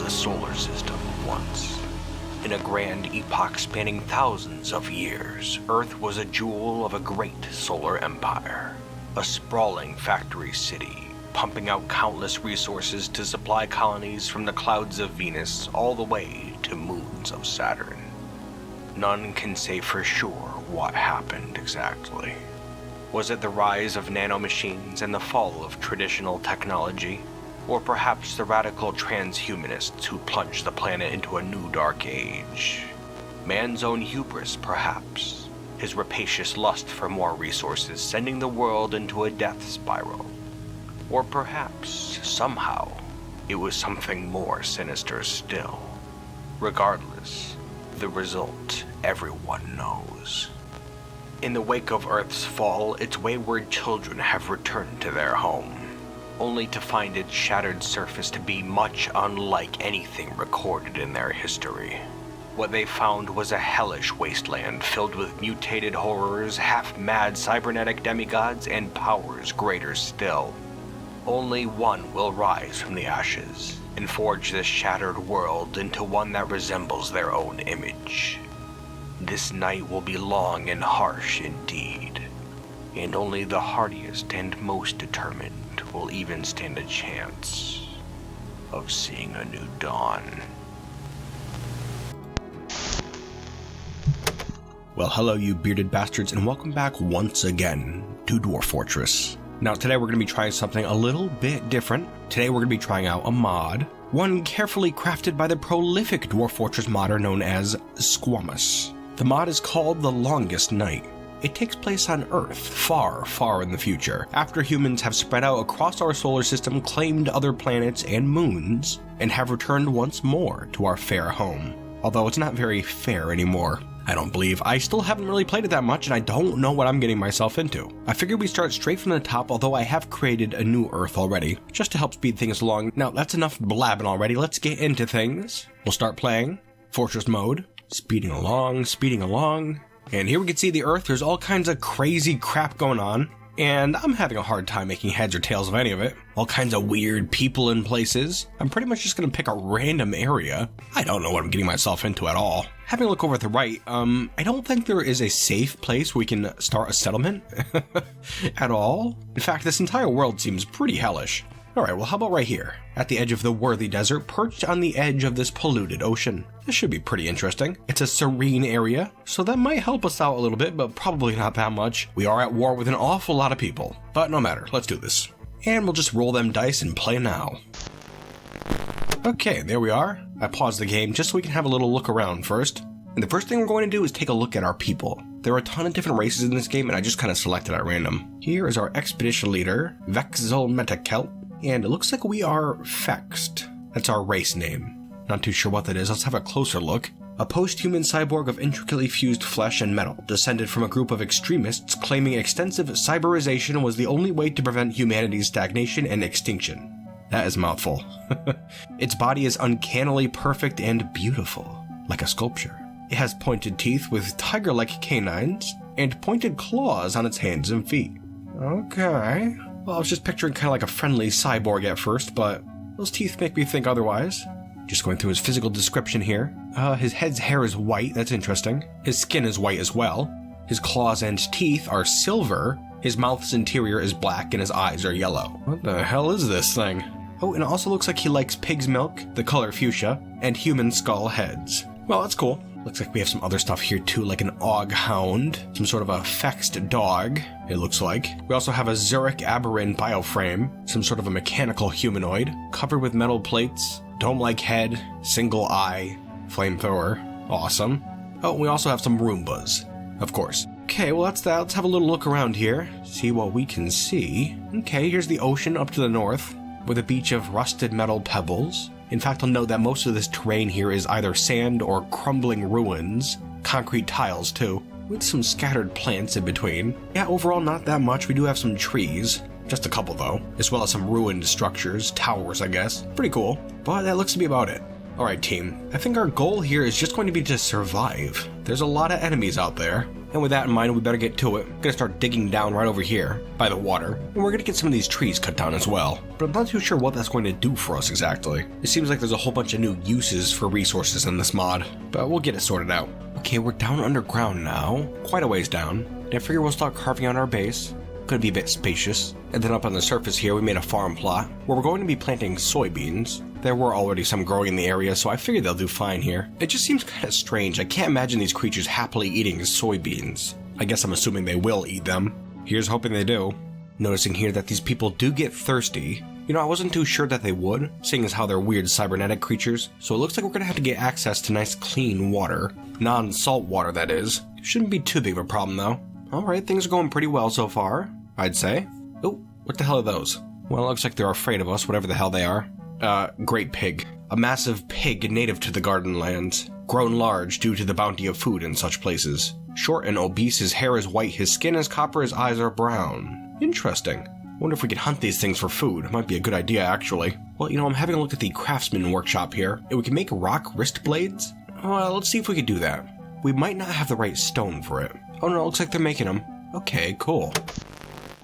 the solar system once. In a grand epoch spanning thousands of years, Earth was a jewel of a great solar empire. A sprawling factory city, pumping out countless resources to supply colonies from the clouds of Venus all the way to moons of Saturn. None can say for sure what happened exactly. Was it the rise of nanomachines and the fall of traditional technology? Or perhaps the radical transhumanists who plunged the planet into a new dark age? Man's own hubris, perhaps. His rapacious lust for more resources sending the world into a death spiral. Or perhaps, somehow, it was something more sinister still. Regardless, the result everyone knows. In the wake of Earth's fall, its wayward children have returned to their home, only to find its shattered surface to be much unlike anything recorded in their history. What they found was a hellish wasteland filled with mutated horrors, half-mad cybernetic demigods, and powers greater still. Only one will rise from the ashes and forge this shattered world into one that resembles their own image. This night will be long and harsh indeed, and only the hardiest and most determined will even stand a chance of seeing a new dawn. Well, hello you bearded bastards, and welcome back once again to Dwarf Fortress. Now today we're going to be trying something a little bit different. Today we're going to be trying out a mod, one carefully crafted by the prolific Dwarf Fortress modder known as Squamous. The mod is called The Longest Night. It takes place on Earth, far, far in the future, after humans have spread out across our solar system, claimed other planets and moons, and have returned once more to our fair home. Although it's not very fair anymore, I don't believe. I still haven't really played it that much, and I don't know what I'm getting myself into. I figured we start straight from the top, although I have created a new Earth already, just to help speed things along. Now, that's enough blabbing already. Let's get into things. We'll start playing Fortress mode, speeding along. And here we can see the Earth. There's all kinds of crazy crap going on, and I'm having a hard time making heads or tails of any of it. All kinds of weird people and places. I'm pretty much just going to pick a random area. I don't know what I'm getting myself into at all. Having a look over at the right, I don't think there is a safe place we can start a settlement at all. In fact, this entire world seems pretty hellish. Alright, well how about right here, at the edge of the worthy desert, perched on the edge of this polluted ocean. This should be pretty interesting. It's a serene area, so that might help us out a little bit, but probably not that much. We are at war with an awful lot of people, but no matter, let's do this. And we'll just roll them dice and play now. Okay, there we are. I paused the game just so we can have a little look around first. And the first thing we're going to do is take a look at our people. There are a ton of different races in this game, and I just kind of selected at random. Here is our expedition leader, Vexel Metakelt. And it looks like we are Fext. That's our race name. Not too sure what that is. Let's have a closer look. A post-human cyborg of intricately fused flesh and metal, descended from a group of extremists claiming extensive cyberization was the only way to prevent humanity's stagnation and extinction. That is a mouthful. Its body is uncannily perfect and beautiful, like a sculpture. It has pointed teeth with tiger-like canines, and pointed claws on its hands and feet. Okay. Well, I was just picturing kind of like a friendly cyborg at first, but those teeth make me think otherwise. Just going through his physical description here. His head's hair is white, that's interesting. His skin is white as well. His claws and teeth are silver. His mouth's interior is black and his eyes are yellow. What the hell is this thing? Oh, and it also looks like he likes pig's milk, the color fuchsia, and human skull heads. Well, that's cool. Looks like we have some other stuff here too, like an og hound, some sort of a Fext dog, it looks like. We also have a Zurich Aberrin bioframe, some sort of a mechanical humanoid, covered with metal plates, dome-like head, single eye, flamethrower. Awesome. Oh, we also have some Roombas, of course. Okay, well that's that. Let's have a little look around here, see what we can see. Okay, here's the ocean up to the north, with a beach of rusted metal pebbles. In fact, I'll note that most of this terrain here is either sand or crumbling ruins, concrete tiles too, with some scattered plants in between. Yeah, overall not that much. We do have some trees, just a couple though, as well as some ruined structures, towers I guess. Pretty cool, but that looks to be about it. Alright team, I think our goal here is just going to be to survive. There's a lot of enemies out there, And with that in mind, we better get to it. I'm gonna start digging down right over here by the water, and we're gonna get some of these trees cut down as well. But I'm not too sure what that's going to do for us exactly. It seems like there's a whole bunch of new uses for resources in this mod, but we'll get it sorted out. Okay, we're down underground now, quite a ways down, and I figure we'll start carving out our base. Could be a bit spacious. And then up on the surface here, we made a farm plot where we're going to be planting soybeans. There were already some growing in the area, so I figured they'll do fine here. It just seems kind of strange. I can't imagine these creatures happily eating soybeans. I guess I'm assuming they will eat them. Here's hoping they do. Noticing here that these people do get thirsty. You know, I wasn't too sure that they would, seeing as how they're weird cybernetic creatures. So it looks like we're gonna have to get access to nice clean water. Non-salt water, that is. Shouldn't be too big of a problem though. Alright, things are going pretty well so far, I'd say. Oh, what the hell are those? Well, it looks like they're afraid of us, whatever the hell they are. Great pig. A massive pig native to the garden lands. Grown large due to the bounty of food in such places. Short and obese, his hair is white, his skin is copper, his eyes are brown. Interesting. Wonder if we could hunt these things for food. Might be a good idea, actually. Well, you know, I'm having a look at the craftsman workshop here, and we can make rock wrist blades? Well, let's see if we could do that. We might not have the right stone for it. Oh no, it looks like they're making them. Okay, cool.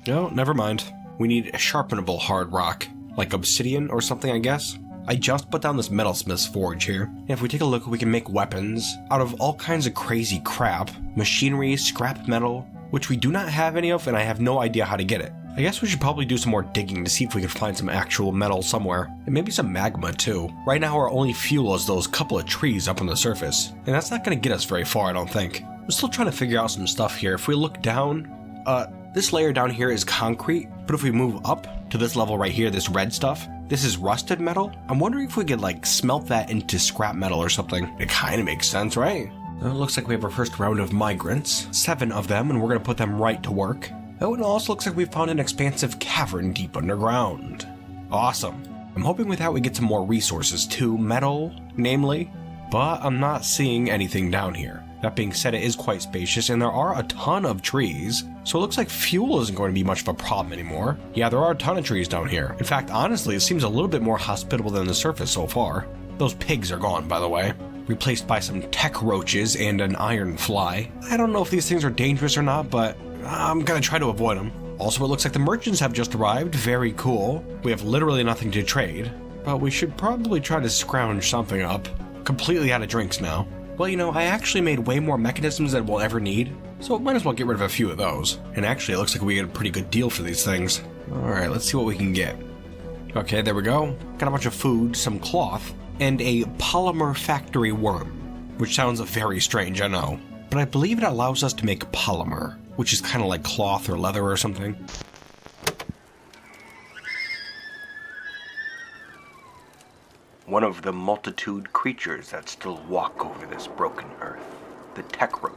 No, never mind. We need a sharpenable hard rock, like obsidian or something, I guess. I just put down this metalsmith's forge here, and if we take a look, we can make weapons out of all kinds of crazy crap. Machinery, scrap metal, which we do not have any of, and I have no idea how to get it. I guess we should probably do some more digging to see if we can find some actual metal somewhere, and maybe some magma too. Right now our only fuel is those couple of trees up on the surface, and that's not going to get us very far, I don't think. We're still trying to figure out some stuff here. If we look down, this layer down here is concrete, but if we move up to this level right here, this red stuff, this is rusted metal. I'm wondering if we could like smelt that into scrap metal or something. It kind of makes sense, right? Well, it looks like we have our first round of migrants, 7 of them, and we're going to put them right to work. Oh, and it also looks like we found an expansive cavern deep underground. Awesome. I'm hoping with that we get some more resources too, metal, namely, but I'm not seeing anything down here. That being said, it is quite spacious, and there are a ton of trees, so it looks like fuel isn't going to be much of a problem anymore. Yeah, there are a ton of trees down here. In fact, honestly, it seems a little bit more hospitable than the surface so far. Those pigs are gone, by the way. Replaced by some tech roaches and an iron fly. I don't know if these things are dangerous or not, but I'm gonna try to avoid them. Also, it looks like the merchants have just arrived. Very cool. We have literally nothing to trade, but we should probably try to scrounge something up. Completely out of drinks now. Well, you know, I actually made way more mechanisms than we'll ever need, so might as well get rid of a few of those. And actually, it looks like we get a pretty good deal for these things. Alright, let's see what we can get. Okay, there we go. Got a bunch of food, some cloth, and a polymer factory worm. Which sounds very strange, I know. But I believe it allows us to make polymer, which is kind of like cloth or leather or something. One of the multitude creatures that still walk over this broken earth, the tech roach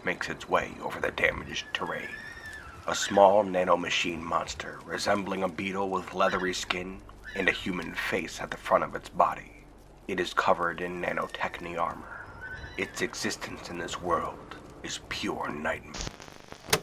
makes its way over the damaged terrain. A small nanomachine monster resembling a beetle with leathery skin and a human face at the front of its body. It is covered in nanotechny armor. Its existence in this world is pure nightmare.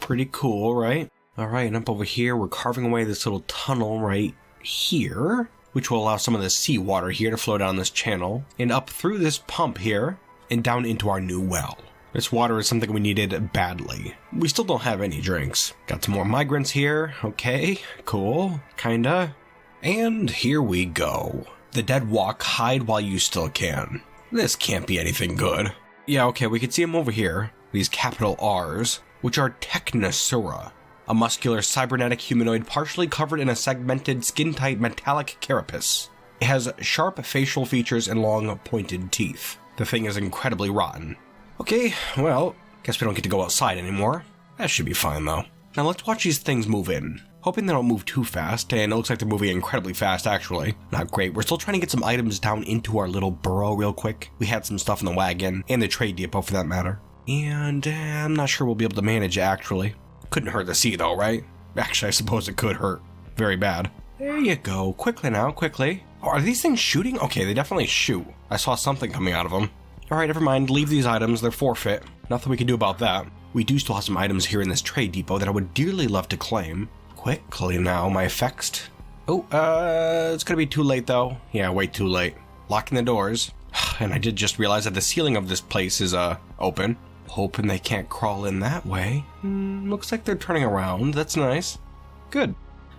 Pretty cool, right? Alright, and up over here, we're carving away this little tunnel right here, which will allow some of the seawater here to flow down this channel, and up through this pump here, and down into our new well. This water is something we needed badly. We still don't have any drinks. Got some more migrants here. Okay, cool, kinda. And here we go. The dead walk, hide while you still can. This can't be anything good. Yeah, okay, we can see them over here. These capital R's, which are Technosura. A muscular cybernetic humanoid partially covered in a segmented skin-tight metallic carapace. It has sharp facial features and long pointed teeth. The thing is incredibly rotten. Okay, well, guess we don't get to go outside anymore. That should be fine though. Now let's watch these things move in. Hoping they don't move too fast, and it looks like they're moving incredibly fast actually. Not great. We're still trying to get some items down into our little burrow real quick. We had some stuff in the wagon, and the trade depot for that matter. And I'm not sure we'll be able to manage it actually. Couldn't hurt to see though, right? Actually, I suppose it could hurt. Very bad. There you go. Quickly now, quickly. Oh, are these things shooting? Okay, they definitely shoot. I saw something coming out of them. Alright, never mind. Leave these items. They're forfeit. Nothing we can do about that. We do still have some items here in this trade depot that I would dearly love to claim. Quickly now, my effects. Oh, it's gonna be too late though. Yeah, way too late. Locking the doors. And I did just realize that the ceiling of this place is, open. Hoping they can't crawl in that way. Looks like they're turning around. That's nice. Good.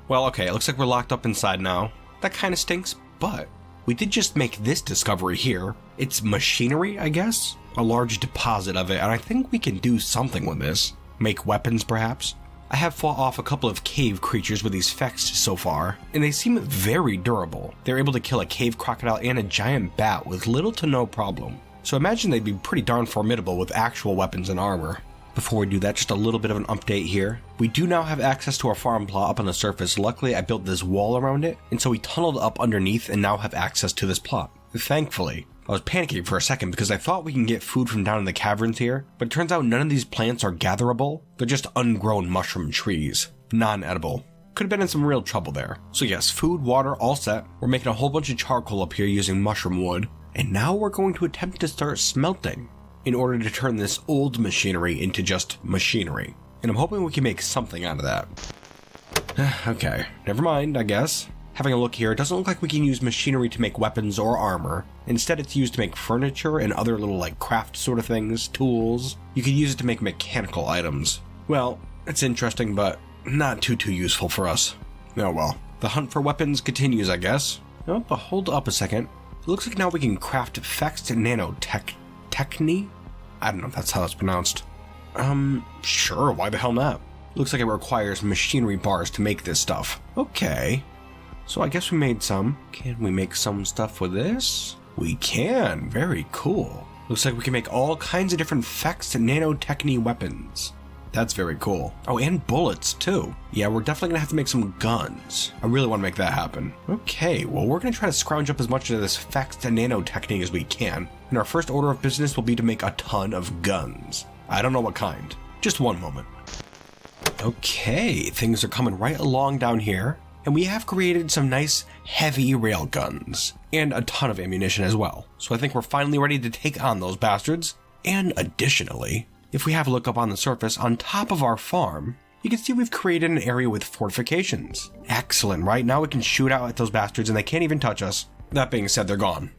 Well, okay, it looks like we're locked up inside now. That kind of stinks, but we did just make this discovery here. It's machinery, I guess? A large deposit of it, and I think we can do something with this. Make weapons, perhaps? I have fought off a couple of cave creatures with these fexts so far, and they seem very durable. They're able to kill a cave crocodile and a giant bat with little to no problem. So imagine they'd be pretty darn formidable with actual weapons and armor. Before we do that, just a little bit of an update here. We do now have access to our farm plot up on the surface. Luckily, I built this wall around it, and so we tunneled up underneath and now have access to this plot. Thankfully. I was panicking for a second because I thought we can get food from down in the caverns here, but it turns out none of these plants are gatherable. They're just ungrown mushroom trees. Non-edible. Could have been in some real trouble there. So yes, food, water, all set. We're making a whole bunch of charcoal up here using mushroom wood. And now we're going to attempt to start smelting in order to turn this old machinery into just machinery. And I'm hoping we can make something out of that. Okay, never mind, I guess. Having a look here, it doesn't look like we can use machinery to make weapons or armor. Instead, it's used to make furniture and other little like craft sort of things, tools. You could use it to make mechanical items. Well, it's interesting, but not too useful for us. Oh well. The hunt for weapons continues, I guess. Oh, but hold up a second. It looks like now we can craft fexed nanotechny? I don't know if that's how it's pronounced. Sure, why the hell not? Looks like it requires machinery bars to make this stuff. Okay. So I guess we made some. Can we make some stuff with this? We can. Very cool. Looks like we can make all kinds of different fexed nanotechny weapons. That's very cool. Oh, and bullets too. Yeah, we're definitely gonna have to make some guns. I really want to make that happen. Okay, well, we're gonna try to scrounge up as much of this fexed nanotechny as we can. And our first order of business will be to make a ton of guns. I don't know what kind. Just one moment. Okay, things are coming right along down here. And we have created some nice heavy rail guns and a ton of ammunition as well. So I think we're finally ready to take on those bastards. And additionally, if we have a look up on the surface on top of our farm, you can see we've created an area with fortifications. Excellent, right? Now we can shoot out at those bastards and they can't even touch us. That being said, they're gone.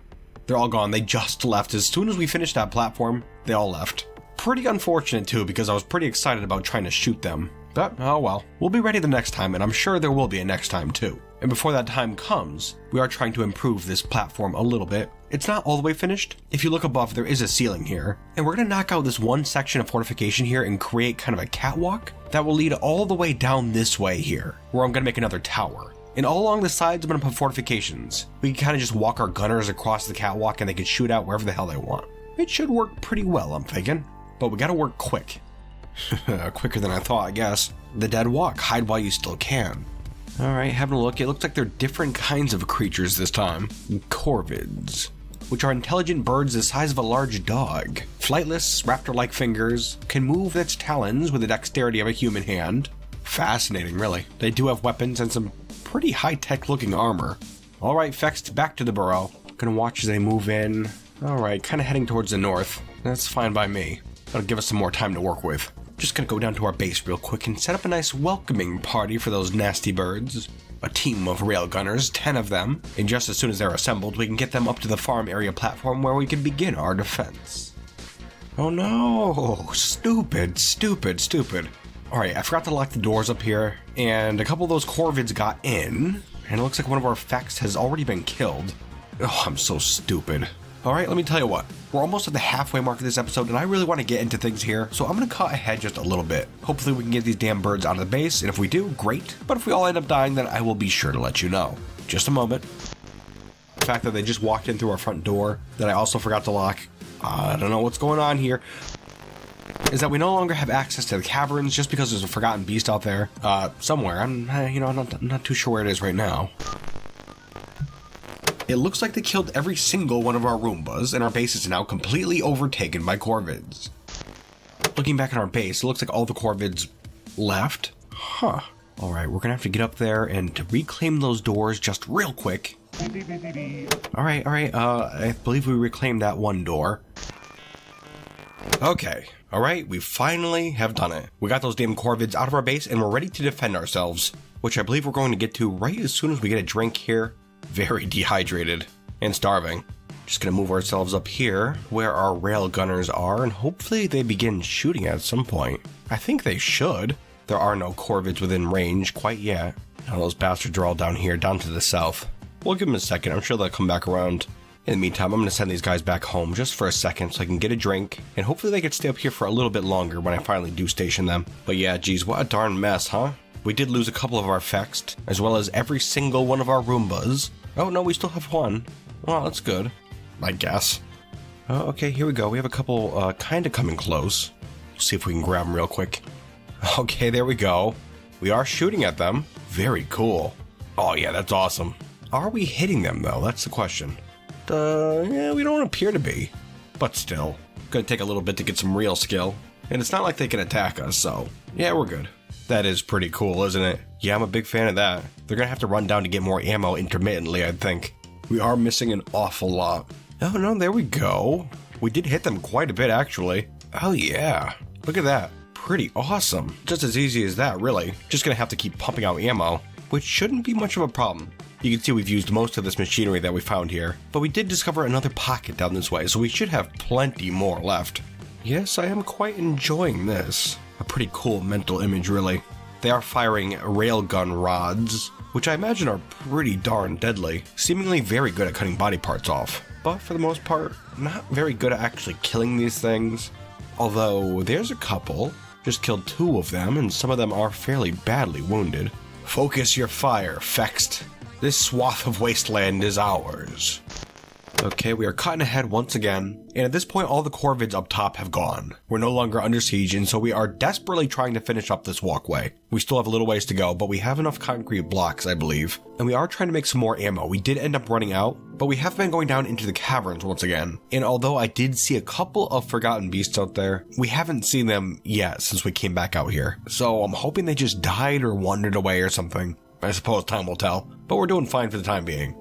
They're all gone. They just left. As soon as we finished that platform, they all left. Pretty unfortunate too, because I was pretty excited about trying to shoot them. But, oh well, we'll be ready the next time, and I'm sure there will be a next time too. And before that time comes, we are trying to improve this platform a little bit. It's not all the way finished. If you look above, there is a ceiling here, and we're going to knock out this one section of fortification here and create kind of a catwalk that will lead all the way down this way here, where I'm going to make another tower. And all along the sides, I'm going to put fortifications. We can kind of just walk our gunners across the catwalk and they can shoot out wherever the hell they want. It should work pretty well, I'm thinking. But we got to work quick. Quicker than I thought, I guess. The dead walk. Hide while you still can. Alright, having a look. It looks like they're different kinds of creatures this time. Corvids, which are intelligent birds the size of a large dog. Flightless, raptor-like fingers, can move its talons with the dexterity of a human hand. Fascinating, really. They do have weapons and some pretty high-tech looking armor. Alright, Fext, back to the burrow. Gonna watch as they move in. Alright, kind of heading towards the north. That's fine by me. That'll give us some more time to work with. Just gonna go down to our base real quick and set up a nice welcoming party for those nasty birds. A team of railgunners, 10 of them, and just as soon as they're assembled, we can get them up to the farm area platform where we can begin our defense. Oh no! Stupid. Alright, I forgot to lock the doors up here, and a couple of those corvids got in, and it looks like one of our Fext has already been killed. Oh, I'm so stupid. Alright, let me tell you what. We're almost at the halfway mark of this episode, and I really want to get into things here, so I'm going to cut ahead just a little bit. Hopefully we can get these damn birds out of the base, and if we do, great. But if we all end up dying, then I will be sure to let you know. Just a moment. The fact that they just walked in through our front door, that I also forgot to lock, I don't know what's going on here, is that we no longer have access to the caverns just because there's a forgotten beast out there, somewhere. I'm not too sure where it is right now. It looks like they killed every single one of our Roombas, and our base is now completely overtaken by Corvids. Looking back at our base, it looks like all the Corvids left. Huh. Alright, we're gonna have to get up there and to reclaim those doors just real quick. Alright, I believe we reclaimed that one door. Okay, alright, we finally have done it. We got those damn Corvids out of our base, and we're ready to defend ourselves, which I believe we're going to get to right as soon as we get a drink here. Very dehydrated and starving. Just gonna move ourselves up here where our rail gunners are, and hopefully they begin shooting at some point. I think they should. There are no corvids within range quite yet. Now those bastards are all down here, down to the south. We'll give them a second. I'm sure they'll come back around. In the meantime, I'm going to send these guys back home just for a second so I can get a drink, and hopefully they can stay up here for a little bit longer when I finally do station them. But yeah, geez, what a darn mess, huh? We did lose a couple of our Fext, as well as every single one of our Roombas. Oh no, we still have one. Well, that's good, I guess. Okay, here we go. We have a couple kind of coming close. See if we can grab them real quick. Okay, there we go. We are shooting at them. Very cool. Oh yeah, that's awesome. Are we hitting them though? That's the question. Yeah, we don't appear to be. But still, gonna take a little bit to get some real skill. And it's not like they can attack us, so yeah, we're good. That is pretty cool, isn't it? Yeah, I'm a big fan of that. They're gonna have to run down to get more ammo intermittently, I think. We are missing an awful lot. Oh no, there we go. We did hit them quite a bit, actually. Oh yeah, look at that. Pretty awesome. Just as easy as that, really. Just gonna have to keep pumping out ammo, which shouldn't be much of a problem. You can see we've used most of this machinery that we found here, but we did discover another pocket down this way, so we should have plenty more left. Yes, I am quite enjoying this. A pretty cool mental image, really. They are firing railgun rods, which I imagine are pretty darn deadly, seemingly very good at cutting body parts off, but for the most part, not very good at actually killing these things. Although, there's a couple. Just killed 2 of them, and some of them are fairly badly wounded. Focus your fire, Fext. This swath of wasteland is ours. Okay, we are cutting ahead once again, and at this point all the corvids up top have gone. We're no longer under siege, and so we are desperately trying to finish up this walkway. We still have a little ways to go, but we have enough concrete blocks, I believe. And we are trying to make some more ammo. We did end up running out, but we have been going down into the caverns once again. And although I did see a couple of forgotten beasts out there, we haven't seen them yet since we came back out here. So I'm hoping they just died or wandered away or something. I suppose time will tell, but we're doing fine for the time being.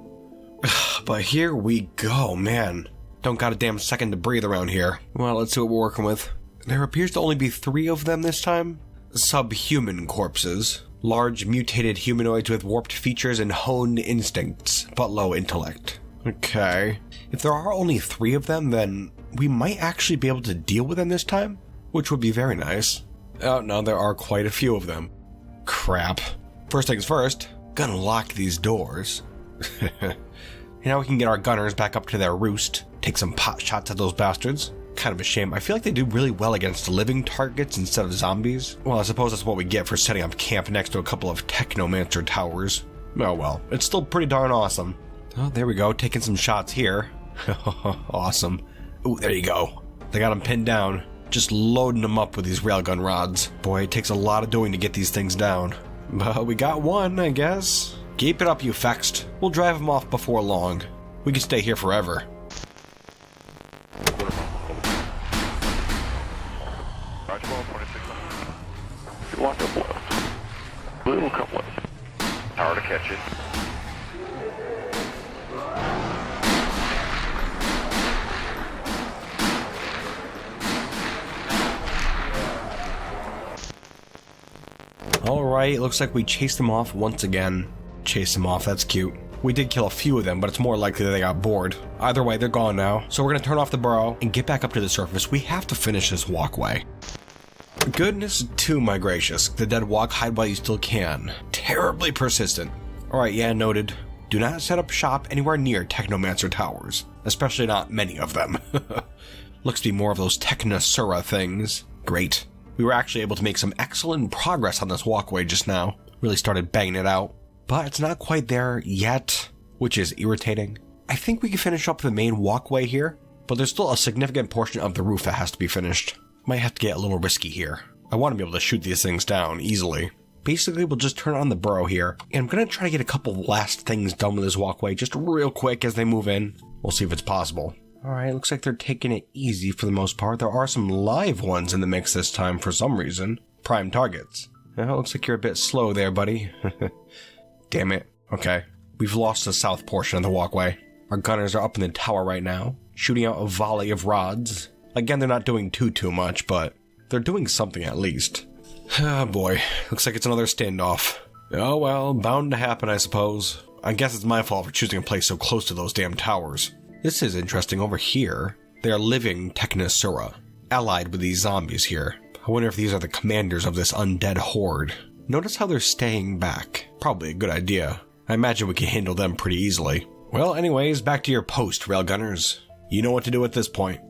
But here we go, man. Don't got a damn second to breathe around here. Well, let's see what we're working with. There appears to only be 3 of them this time. Subhuman corpses. Large mutated humanoids with warped features and honed instincts, but low intellect. Okay. If there are only 3 of them, then we might actually be able to deal with them this time, which would be very nice. Oh no, there are quite a few of them. Crap. First things first, gonna lock these doors. Now we can get our gunners back up to their roost, take some pot shots at those bastards. Kind of a shame. I feel like they do really well against living targets instead of zombies. Well, I suppose that's what we get for setting up camp next to a couple of technomancer towers. Oh well, it's still pretty darn awesome. Oh, there we go, taking some shots here. Awesome. Ooh, there you go. They got them pinned down. Just loading them up with these railgun rods. Boy, it takes a lot of doing to get these things down. But we got one, I guess. Keep it up, you Fext. We'll drive them off before long. We can stay here forever. Lock up left. Blue will come left. Power to catch it. Alright, looks like we chased them off once again. Chased them off, that's cute. We did kill a few of them, but it's more likely that they got bored. Either way, they're gone now. So we're gonna turn off the burrow and get back up to the surface. We have to finish this walkway. Goodness too, my gracious. The dead walk, hide while you still can. Terribly persistent. Alright, yeah, noted. Do not set up shop anywhere near Technomancer towers. Especially not many of them. Looks to be more of those Technosura things. Great. We were actually able to make some excellent progress on this walkway just now. Really started banging it out. But it's not quite there yet, which is irritating. I think we can finish up the main walkway here, but there's still a significant portion of the roof that has to be finished. Might have to get a little risky here. I want to be able to shoot these things down easily. Basically, we'll just turn on the burrow here, and I'm going to try to get a couple last things done with this walkway just real quick as they move in. We'll see if it's possible. Alright, looks like they're taking it easy for the most part. There are some live ones in the mix this time for some reason. Prime targets. Well, looks like you're a bit slow there, buddy. Damn it. Okay. We've lost the south portion of the walkway. Our gunners are up in the tower right now, shooting out a volley of rods. Again, they're not doing too much, but they're doing something at least. Oh boy, looks like it's another standoff. Oh well, bound to happen, I suppose. I guess it's my fault for choosing a place so close to those damn towers. This is interesting. Over here, they are living Technosura, allied with these zombies here. I wonder if these are the commanders of this undead horde. Notice how they're staying back. Probably a good idea. I imagine we can handle them pretty easily. Well, anyways, back to your post, railgunners. You know what to do at this point.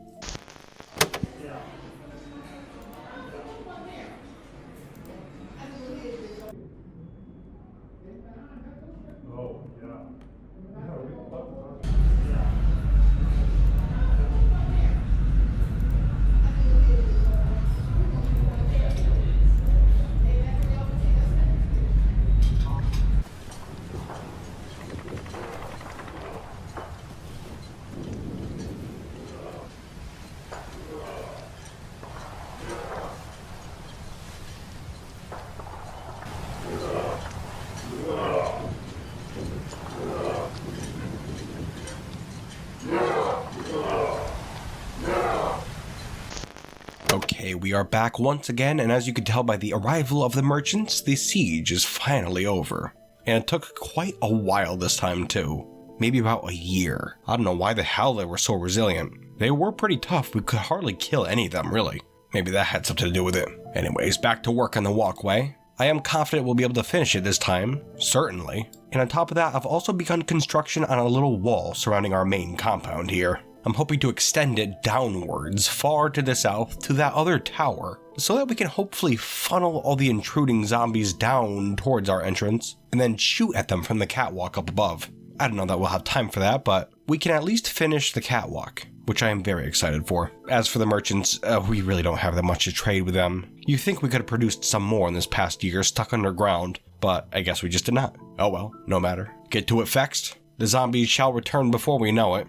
Okay, we are back once again, and as you can tell by the arrival of the merchants, the siege is finally over. And it took quite a while this time too. Maybe about a year. I don't know why the hell they were so resilient. They were pretty tough, we could hardly kill any of them really. Maybe that had something to do with it. Anyways, back to work on the walkway. I am confident we'll be able to finish it this time, certainly. And on top of that, I've also begun construction on a little wall surrounding our main compound here. I'm hoping to extend it downwards, far to the south, to that other tower, so that we can hopefully funnel all the intruding zombies down towards our entrance, and then shoot at them from the catwalk up above. I don't know that we'll have time for that, but we can at least finish the catwalk, which I am very excited for. As for the merchants, we really don't have that much to trade with them. You think we could have produced some more in this past year stuck underground, but I guess we just did not. Oh well, no matter. Get to it, Fext. The zombies shall return before we know it.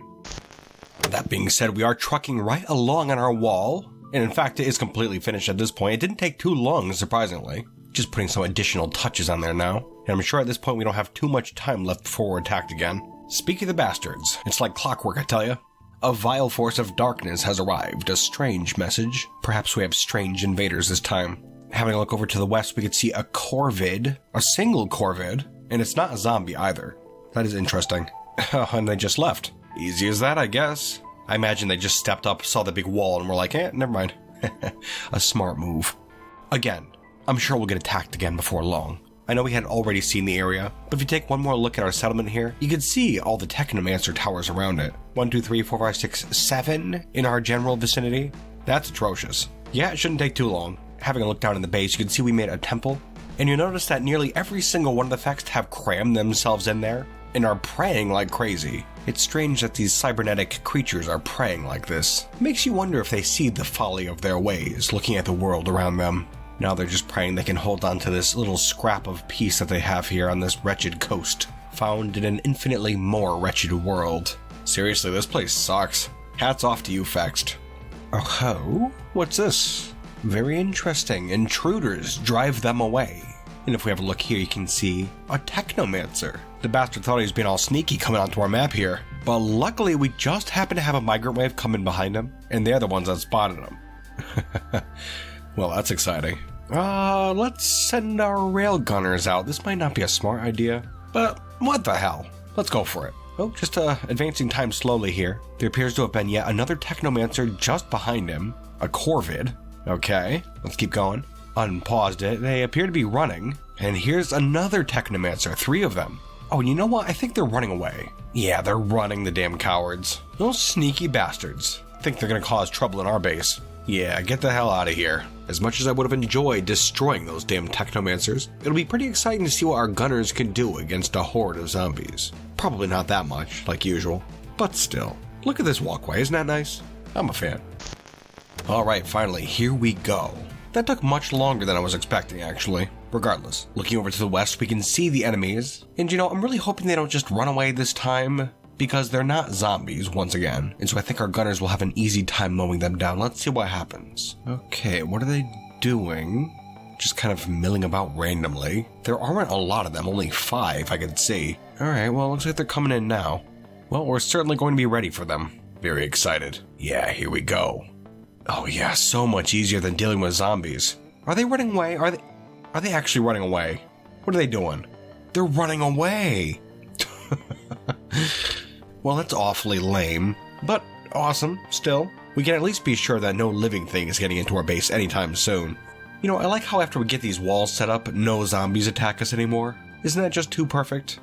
That being said, we are trucking right along on our wall, and in fact it is completely finished at this point. It didn't take too long, surprisingly. Just putting some additional touches on there now, and I'm sure at this point we don't have too much time left before we're attacked again. Speak of the bastards, it's like clockwork, I tell ya. A vile force of darkness has arrived, a strange message. Perhaps we have strange invaders this time. Having a look over to the west, we could see a corvid, a single corvid, and it's not a zombie either. That is interesting. And they just left. Easy as that, I guess. I imagine they just stepped up, saw the big wall, and were like, never mind. A smart move. Again, I'm sure we'll get attacked again before long. I know we had already seen the area, but if you take one more look at our settlement here, you can see all the Technomancer towers around it. 1, 2, 3, 4, 5, 6, 7 in our general vicinity. That's atrocious. Yeah, it shouldn't take too long. Having a look down in the base, you can see we made a temple, and you'll notice that nearly every single one of the Fext have crammed themselves in there and are praying like crazy. It's strange that these cybernetic creatures are praying like this. It makes you wonder if they see the folly of their ways, looking at the world around them. Now they're just praying they can hold on to this little scrap of peace that they have here on this wretched coast, found in an infinitely more wretched world. Seriously, this place sucks. Hats off to you, Fext. Oh, what's this? Very interesting. Intruders, drive them away. And if we have a look here, you can see a Technomancer. The bastard thought he was being all sneaky coming onto our map here, but luckily we just happened to have a migrant wave come in behind him, and they're the ones that spotted him. Well, that's exciting. Let's send our railgunners out. This might not be a smart idea, but what the hell? Let's go for it. Oh, just advancing time slowly here. There appears to have been yet another Technomancer just behind him. A Corvid. Okay, let's keep going. Unpaused it. They appear to be running. And here's another Technomancer. 3 of them. Oh, and you know what? I think they're running away. Yeah, they're running, the damn cowards. Those sneaky bastards. Think they're gonna cause trouble in our base. Yeah, get the hell out of here. As much as I would have enjoyed destroying those damn Technomancers, it'll be pretty exciting to see what our gunners can do against a horde of zombies. Probably not that much, like usual, but still. Look at this walkway, isn't that nice? I'm a fan. Alright, finally, here we go. That took much longer than I was expecting, actually. Regardless, looking over to the west, we can see the enemies, and you know, I'm really hoping they don't just run away this time, because they're not zombies once again, and so I think our gunners will have an easy time mowing them down. Let's see what happens. Okay, what are they doing? Just kind of milling about randomly. There aren't a lot of them, only 5 I can see. Alright, well, looks like they're coming in now. Well, we're certainly going to be ready for them. Very excited. Yeah, here we go. Oh yeah, so much easier than dealing with zombies. Are they running away? Are they actually running away? What are they doing? They're running away! Well, that's awfully lame, but awesome, still. We can at least be sure that no living thing is getting into our base anytime soon. You know, I like how after we get these walls set up, no zombies attack us anymore. Isn't that just too perfect?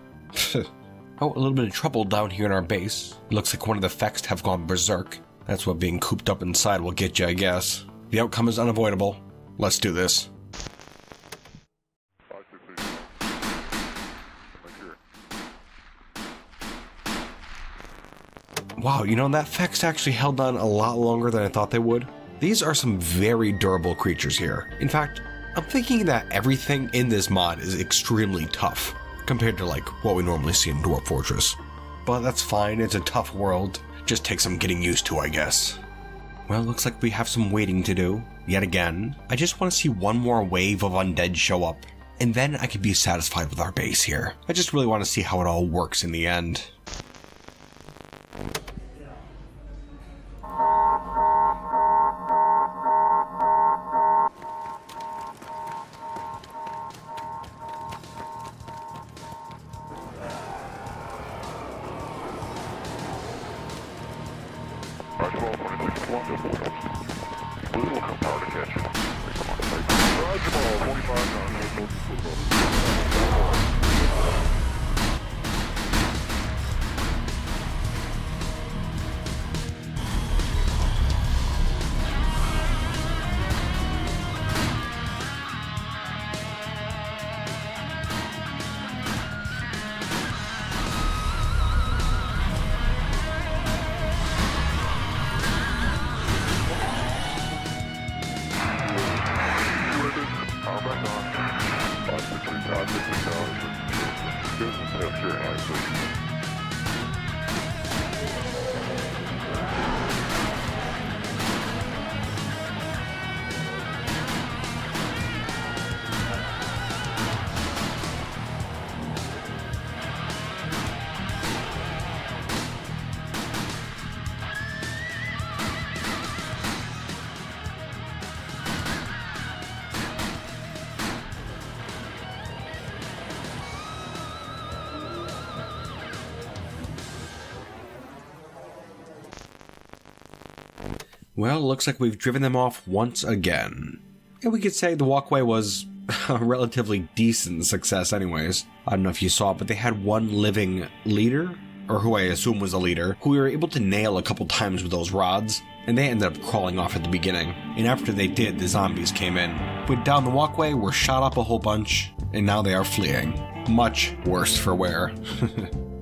Oh, a little bit of trouble down here in our base. Looks like one of the Fext have gone berserk. That's what being cooped up inside will get you, I guess. The outcome is unavoidable. Let's do this. Wow, you know, that Fext actually held on a lot longer than I thought they would. These are some very durable creatures here. In fact, I'm thinking that everything in this mod is extremely tough, compared to like what we normally see in Dwarf Fortress. But that's fine, it's a tough world. Just takes some getting used to, I guess. Well, looks like we have some waiting to do, yet again. I just want to see one more wave of undead show up, and then I could be satisfied with our base here. I just really want to see how it all works in the end. Well, looks like we've driven them off once again. And we could say the walkway was a relatively decent success anyways. I don't know if you saw it, but they had one living leader, or who I assume was a leader, who we were able to nail a couple times with those rods, and they ended up crawling off at the beginning. And after they did, the zombies came in. Went down the walkway, were shot up a whole bunch, and now they are fleeing. Much worse for wear.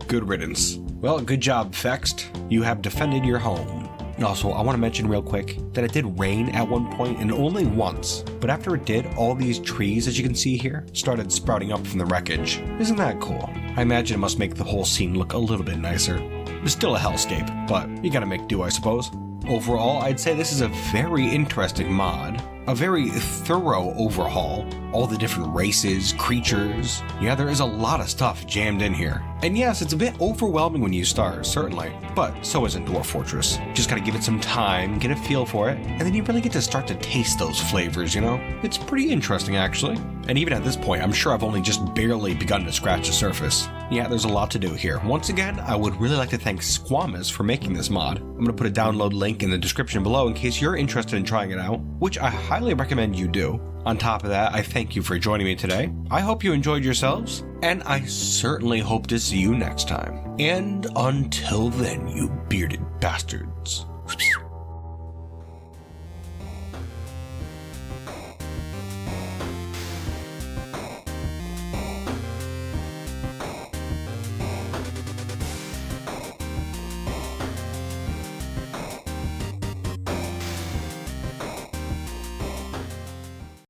Good riddance. Well, good job, Fext. You have defended your home. Also, I want to mention real quick that it did rain at one point, and only once. But after it did, all these trees, as you can see here, started sprouting up from the wreckage. Isn't that cool? I imagine it must make the whole scene look a little bit nicer. It's still a hellscape, but you gotta make do, I suppose. Overall, I'd say this is a very interesting mod. A very thorough overhaul. All the different races, creatures. Yeah, there is a lot of stuff jammed in here. And yes, it's a bit overwhelming when you start, certainly. But so isn't Dwarf Fortress. Just gotta give it some time, get a feel for it, and then you really get to start to taste those flavors, you know? It's pretty interesting, actually. And even at this point, I'm sure I've only just barely begun to scratch the surface. Yeah, there's a lot to do here. Once again, I would really like to thank Squamous for making this mod. I'm gonna put a download link in the description below in case you're interested in trying it out, which I highly recommend you do. On top of that, I thank you for joining me today. I hope you enjoyed yourselves, and I certainly hope to see you next time. And until then, you bearded bastards.